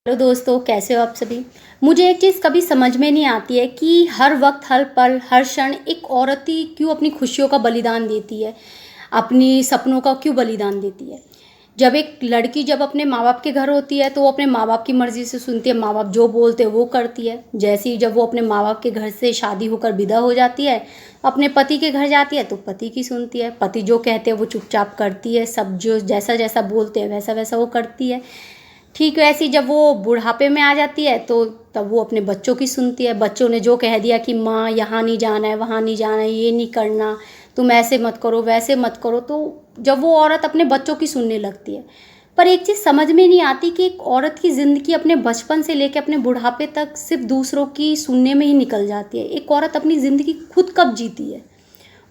Hello दोस्तों, कैसे हो आप सभी। मुझे एक चीज़ कभी समझ में नहीं आती है कि हर वक्त, हर पल, हर क्षण एक औरत ही क्यों अपनी खुशियों का बलिदान देती है, अपनी सपनों का क्यों बलिदान देती है। जब एक लड़की जब अपने माँ बाप के घर होती है तो वो अपने माँ बाप की मर्ज़ी से सुनती है, माँ बाप जो बोलते हैं वो करती है। जैसे ही जब वो अपने माँ बाप के घर से शादी होकर विदा हो जाती है, अपने पति के घर जाती है तो पति की सुनती है। पति जो कहते हैं वो चुपचाप करती है, सब जो जैसा जैसा बोलते हैं वैसा वैसा वो करती है। ठीक वैसी जब वो बुढ़ापे में आ जाती है तो तब वो अपने बच्चों की सुनती है। बच्चों ने जो कह दिया कि माँ यहाँ नहीं जाना है, वहाँ नहीं जाना है, ये नहीं करना, तुम ऐसे मत करो, वैसे मत करो, तो जब वो औरत अपने बच्चों की सुनने लगती है। पर एक चीज़ समझ में नहीं आती कि एक औरत की ज़िंदगी अपने बचपन से लेकर अपने बुढ़ापे तक सिर्फ दूसरों की सुनने में ही निकल जाती है। एक औरत अपनी ज़िंदगी खुद कब जीती है।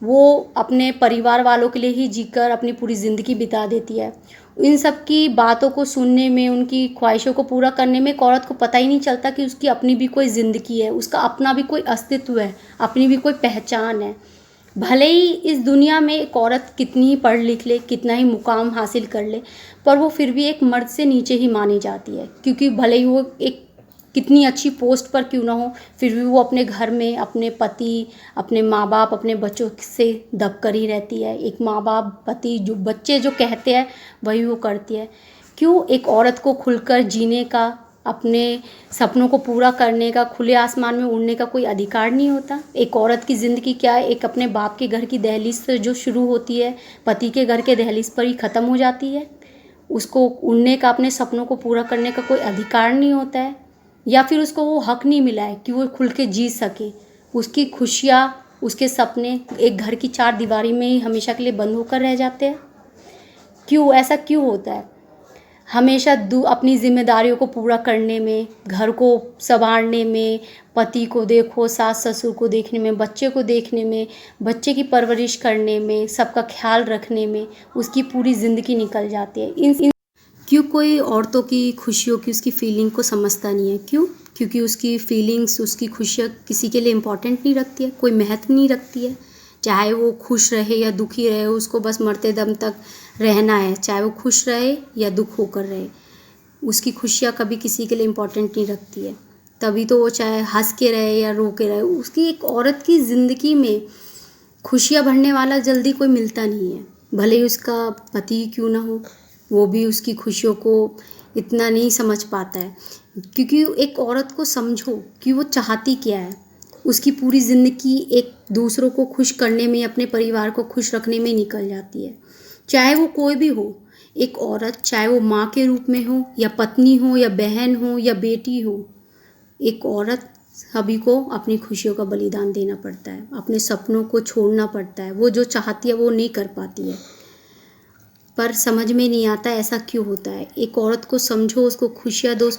वो अपने परिवार वालों के लिए ही जीकर अपनी पूरी ज़िंदगी बिता देती है। इन सब की बातों को सुनने में, उनकी ख्वाहिशों को पूरा करने में एक औरत को पता ही नहीं चलता कि उसकी अपनी भी कोई ज़िंदगी है, उसका अपना भी कोई अस्तित्व है, अपनी भी कोई पहचान है। भले ही इस दुनिया में एक औरत कितनी ही पढ़ लिख ले, कितना ही मुकाम हासिल कर ले, पर वो फिर भी एक मर्द से नीचे ही मानी जाती है। क्योंकि भले ही वो एक कितनी अच्छी पोस्ट पर क्यों ना हो, फिर भी वो अपने घर में अपने पति, अपने माँ बाप, अपने बच्चों से दब कर ही रहती है। एक माँ बाप, पति, जो बच्चे जो कहते हैं वही वो करती है। क्यों एक औरत को खुलकर जीने का, अपने सपनों को पूरा करने का, खुले आसमान में उड़ने का कोई अधिकार नहीं होता। एक औरत की ज़िंदगी क्या है, एक अपने बाप के घर की दहलीज से जो शुरू होती है, पति के घर के दहलीज पर ही ख़त्म हो जाती है। उसको उड़ने का, अपने सपनों को पूरा करने का कोई अधिकार नहीं होता है, या फिर उसको वो हक नहीं मिला है कि वो खुल के जी सके। उसकी खुशियाँ, उसके सपने एक घर की चार दीवारी में ही हमेशा के लिए बंद होकर रह जाते हैं। क्यों ऐसा क्यों होता है। हमेशा अपनी जिम्मेदारियों को पूरा करने में, घर को संभालने में, पति को देखो, सास ससुर को देखने में, बच्चे को देखने में, बच्चे की परवरिश करने में, सबका ख्याल रखने में उसकी पूरी ज़िंदगी निकल जाती है। इन क्यों कोई औरतों की खुशियों की, उसकी फीलिंग को समझता नहीं है। क्यों? क्योंकि उसकी फीलिंग्स, उसकी खुशियाँ किसी के लिए इम्पोर्टेंट नहीं रखती है, कोई महत्व नहीं रखती है। चाहे वो खुश रहे या दुखी रहे, उसको बस मरते दम तक रहना है। चाहे वो खुश रहे या दुख होकर रहे, उसकी खुशियाँ कभी किसी के लिए इम्पोर्टेंट नहीं रखती है। तभी तो वो चाहे हंस के रहे या रो के रहे, उसकी एक औरत की ज़िंदगी में खुशियाँ भरने वाला जल्दी कोई मिलता नहीं है। भले ही उसका पति क्यों ना हो, वो भी उसकी खुशियों को इतना नहीं समझ पाता है। क्योंकि एक औरत को समझो कि वो चाहती क्या है। उसकी पूरी ज़िंदगी एक दूसरों को खुश करने में, अपने परिवार को खुश रखने में निकल जाती है। चाहे वो कोई भी हो, एक औरत, चाहे वो माँ के रूप में हो, या पत्नी हो, या बहन हो, या बेटी हो, एक औरत सभी को अपनी खुशियों का बलिदान देना पड़ता है, अपने सपनों को छोड़ना पड़ता है। वो जो चाहती है वो नहीं कर पाती है। पर समझ में नहीं आता ऐसा क्यों होता है। एक औरत को समझो, उसको खुशियाँ दो।